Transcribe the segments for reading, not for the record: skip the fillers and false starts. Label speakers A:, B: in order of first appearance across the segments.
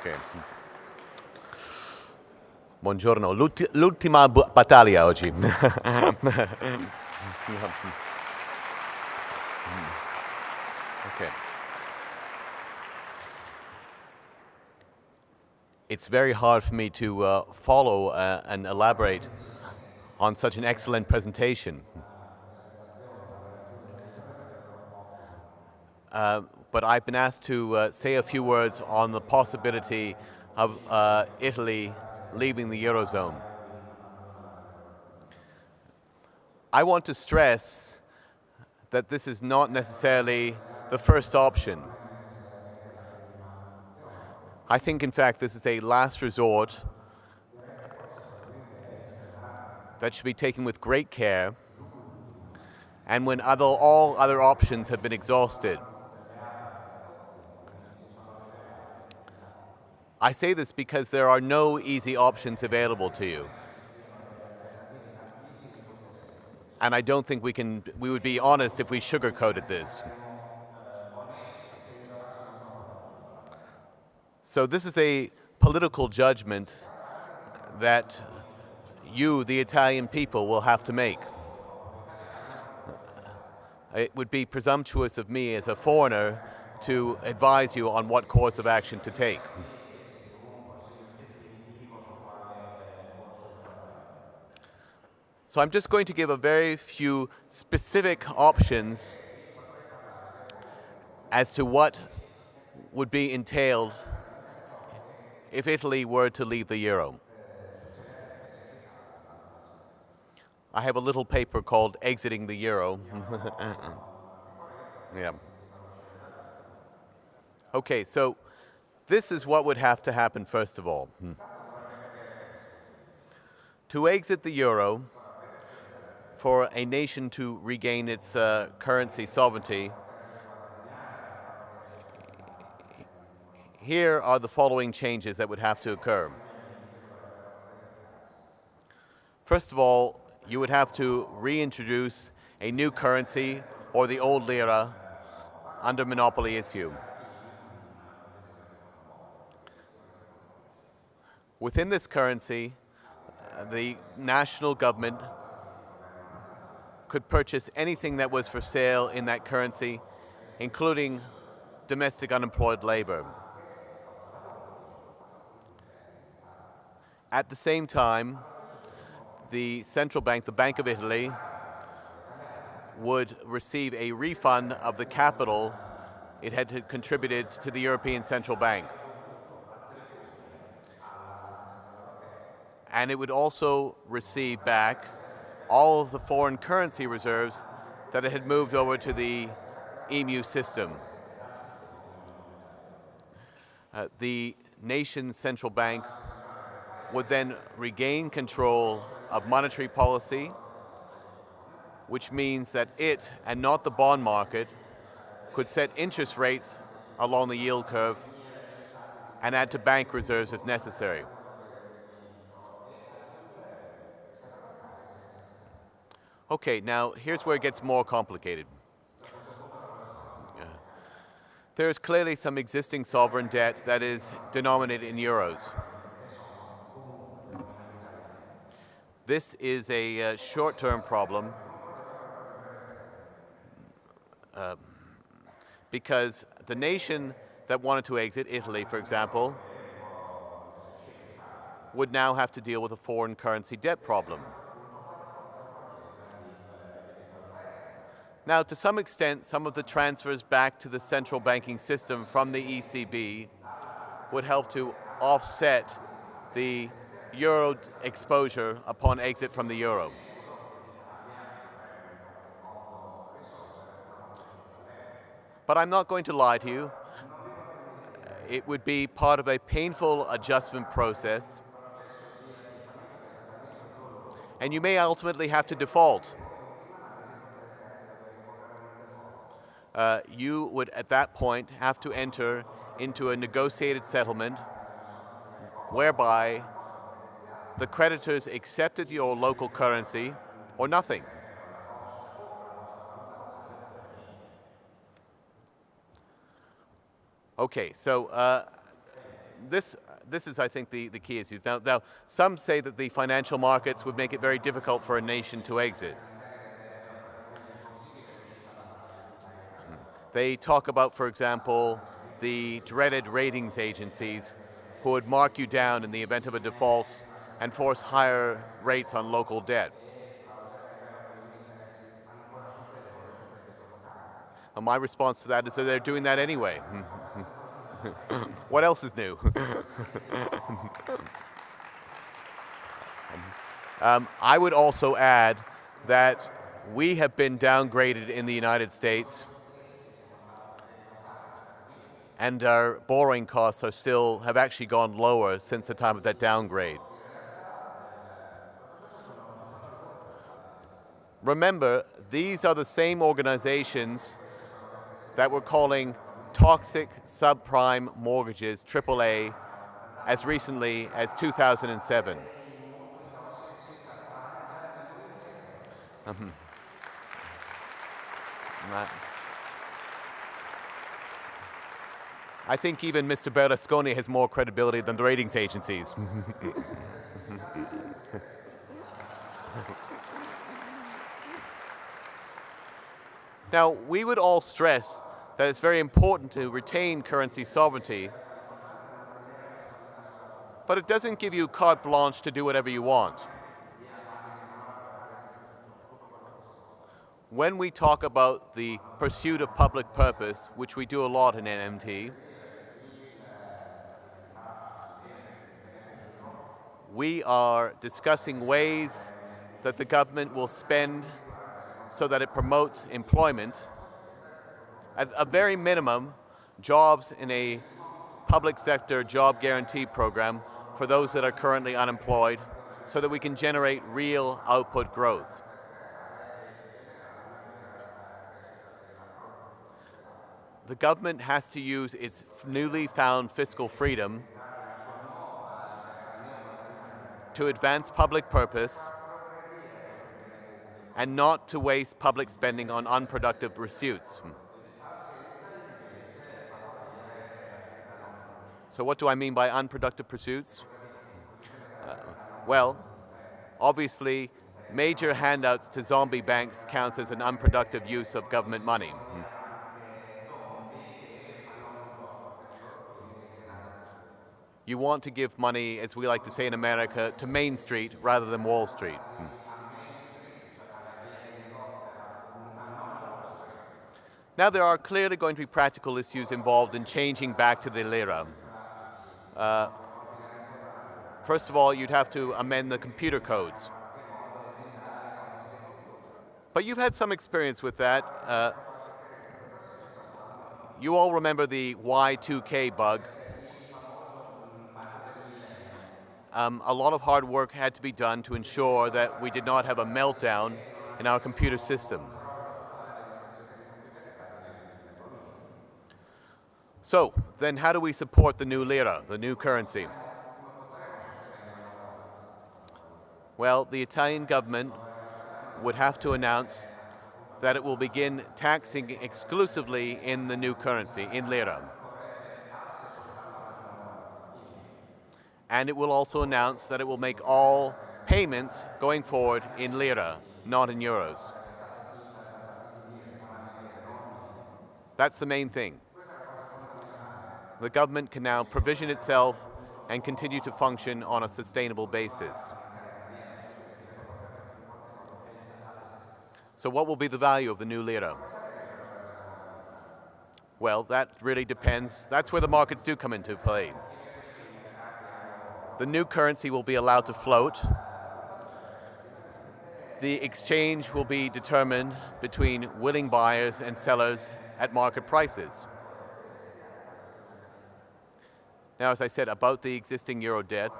A: Ok. Buongiorno, l'ultima battaglia oggi. Okay. It's very hard for me to follow and elaborate on such an excellent presentation. But I've been asked to say a few words on the possibility of Italy leaving the Eurozone. I want to stress that this is not necessarily the first option. I think, in fact, this is a last resort that should be taken with great care, and when all other options have been exhausted. I say this because there are no easy options available to you. And I don't think we would be honest if we sugarcoated this. So this is a political judgment that you, the Italian people, will have to make. It would be presumptuous of me as a foreigner to advise you on what course of action to take. So I'm just going to give a very few specific options as to what would be entailed if Italy were to leave the euro. I have a little paper called Exiting the Euro. Yeah. Okay, so this is what would have to happen first of all. To exit the euro, for a nation to regain its currency sovereignty, here are the following changes that would have to occur. First of all, you would have to reintroduce a new currency or the old lira under monopoly issue. Within this currency, the national government could purchase anything that was for sale in that currency, including domestic unemployed labor. At the same time, the central bank, the Bank of Italy, would receive a refund of the capital it had contributed to the European Central Bank. And it would also receive back all of the foreign currency reserves that it had moved over to the EMU system. The nation's central bank would then regain control of monetary policy, which means that it, and not the bond market, could set interest rates along the yield curve and add to bank reserves if necessary. Okay, now here's where it gets more complicated. There is clearly some existing sovereign debt that is denominated in euros. This is a short-term problem because the nation that wanted to exit, Italy, for example, would now have to deal with a foreign currency debt problem. Now, to some extent, some of the transfers back to the central banking system from the ECB would help to offset the euro exposure upon exit from the euro. But I'm not going to lie to you. It would be part of a painful adjustment process, and you may ultimately have to default. You would, at that point, have to enter into a negotiated settlement whereby the creditors accepted your local currency or nothing. Okay, so this is, I think, the key issue. Now, some say that the financial markets would make it very difficult for a nation to exit. They talk about, for example, the dreaded ratings agencies who would mark you down in the event of a default and force higher rates on local debt. And my response to that is that they're doing that anyway. What else is new? I would also add that we have been downgraded in the United States, and our borrowing costs have actually gone lower since the time of that downgrade. Remember, these are the same organizations that were calling toxic subprime mortgages AAA as recently as 2007. I think even Mr. Berlusconi has more credibility than the ratings agencies. Now, we would all stress that it's very important to retain currency sovereignty, but it doesn't give you carte blanche to do whatever you want. When we talk about the pursuit of public purpose, which we do a lot in MMT, we are discussing ways that the government will spend so that it promotes employment, at a very minimum, jobs in a public sector job guarantee program for those that are currently unemployed, so that we can generate real output growth. The government has to use its newly found fiscal freedom to advance public purpose and not to waste public spending on unproductive pursuits. So what do I mean by unproductive pursuits? Well, obviously, major handouts to zombie banks counts as an unproductive use of government money. You want to give money, as we like to say in America, to Main Street rather than Wall Street. Now, there are clearly going to be practical issues involved in changing back to the lira. First of all, you'd have to amend the computer codes. But you've had some experience with that. You all remember the Y2K bug. A lot of hard work had to be done to ensure that we did not have a meltdown in our computer system. So, then how do we support the new lira, the new currency? Well, the Italian government would have to announce that it will begin taxing exclusively in the new currency, in lira. And it will also announce that it will make all payments going forward in lira, not in euros. That's the main thing. The government can now provision itself and continue to function on a sustainable basis. So what will be the value of the new lira? Well, that really depends. That's where the markets do come into play. The new currency will be allowed to float. The exchange will be determined between willing buyers and sellers at market prices. Now, as I said, about the existing euro debt,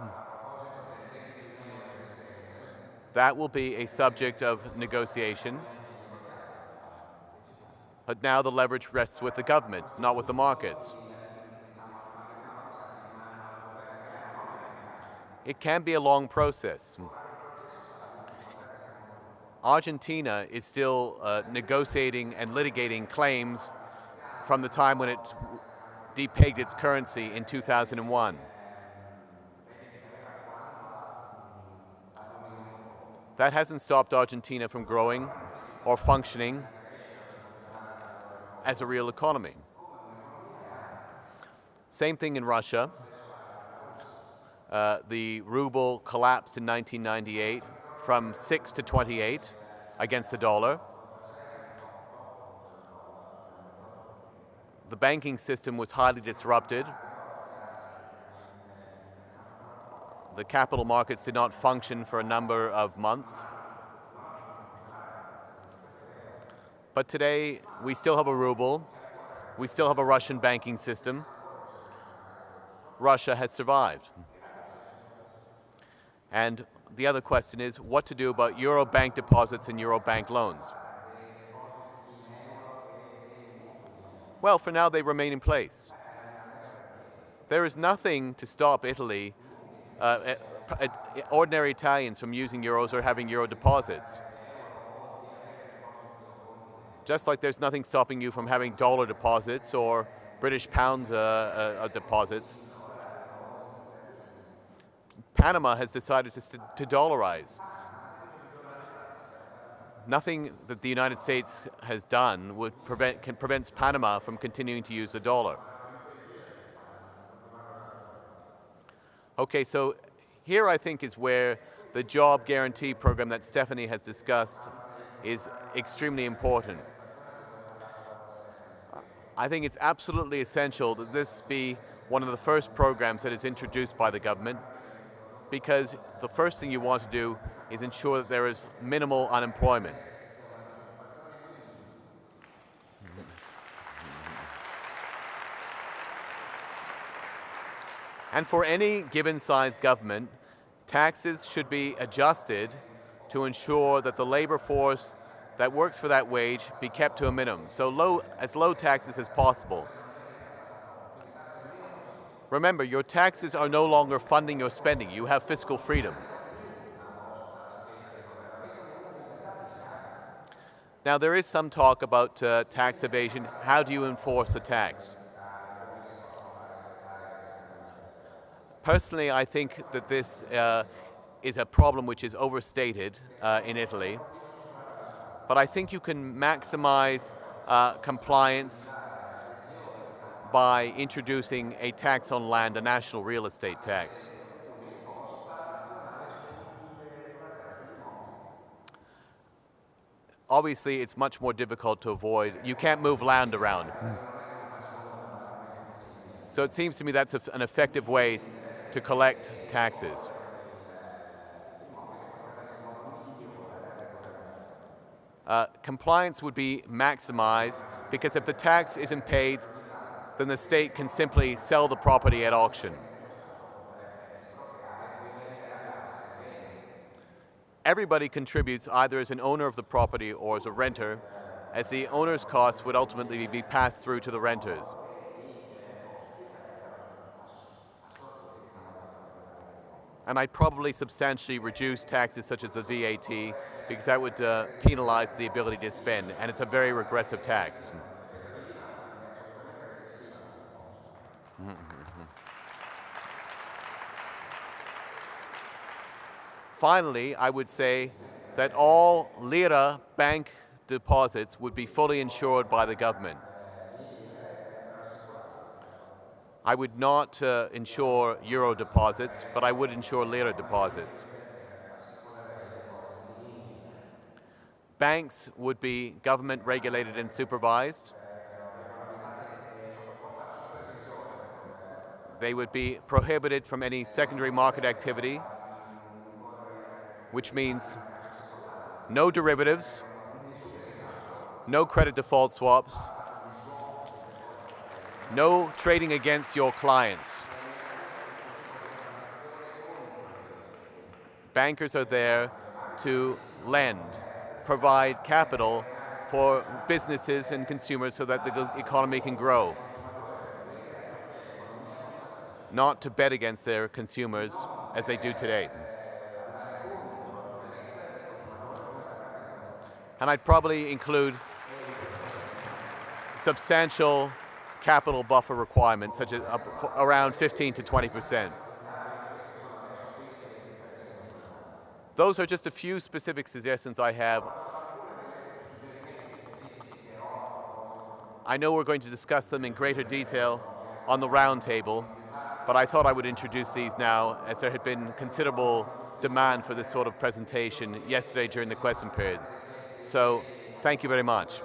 A: that will be a subject of negotiation. But now the leverage rests with the government, not with the markets. It can be a long process. Argentina is still negotiating and litigating claims from the time when it depegged its currency in 2001. That hasn't stopped Argentina from growing or functioning as a real economy. Same thing in Russia. The ruble collapsed in 1998 from 6 to 28 against the dollar. The banking system was highly disrupted. The capital markets did not function for a number of months. But today, we still have a ruble. We still have a Russian banking system. Russia has survived. And the other question is what to do about euro bank deposits and euro bank loans. Well, for now, they remain in place. There is nothing to stop Italy, ordinary Italians, from using euros or having euro deposits. Just like there's nothing stopping you from having dollar deposits or British pound deposits. Panama has decided to dollarize. Nothing that the United States has done prevents Panama from continuing to use the dollar. Okay, so here I think is where the job guarantee program that Stephanie has discussed is extremely important. I think it's absolutely essential that this be one of the first programs that is introduced by the government, because the first thing you want to do is ensure that there is minimal unemployment. And for any given size government, taxes should be adjusted to ensure that the labor force that works for that wage be kept to a minimum, so as low taxes as possible. Remember, your taxes are no longer funding your spending. You have fiscal freedom. Now, there is some talk about tax evasion. How do you enforce a tax? Personally, I think that this is a problem which is overstated in Italy. But I think you can maximize compliance by introducing a tax on land, a national real estate tax. Obviously, it's much more difficult to avoid. You can't move land around. So it seems to me that's an effective way to collect taxes. Compliance would be maximized because if the tax isn't paid, then the state can simply sell the property at auction. Everybody contributes either as an owner of the property or as a renter, as the owner's costs would ultimately be passed through to the renters. And I'd probably substantially reduce taxes such as the VAT, because that would penalize the ability to spend, and it's a very regressive tax. Finally, I would say that all lira bank deposits would be fully insured by the government. I would not insure euro deposits, but I would insure lira deposits. Banks would be government regulated and supervised. They would be prohibited from any secondary market activity, which means no derivatives, no credit default swaps, no trading against your clients. Bankers are there to lend, provide capital for businesses and consumers so that the economy can grow, not to bet against their consumers as they do today. And I'd probably include substantial capital buffer requirements, such as around 15 to 20%. Those are just a few specific suggestions I have.
B: Guarda, sono alcune dei suggerimenti specifici che ho a proposito
A: I know we're going to discuss them in greater
B: delle regole
A: detail
B: sono
A: on the
B: generali,
A: roundtable,
B: quindi dettagli
A: but I thought I would
B: che
A: introduce these now as there had been
B: essendo poi
A: considerable
B: un'istituzione
A: demand
B: come
A: for this sort of
B: l'ENG, visto
A: presentation
B: che
A: yesterday during the
B: essendo
A: question
B: anche
A: period.
B: una delle teste
A: So,
B: europei,
A: thank you very
B: come
A: much.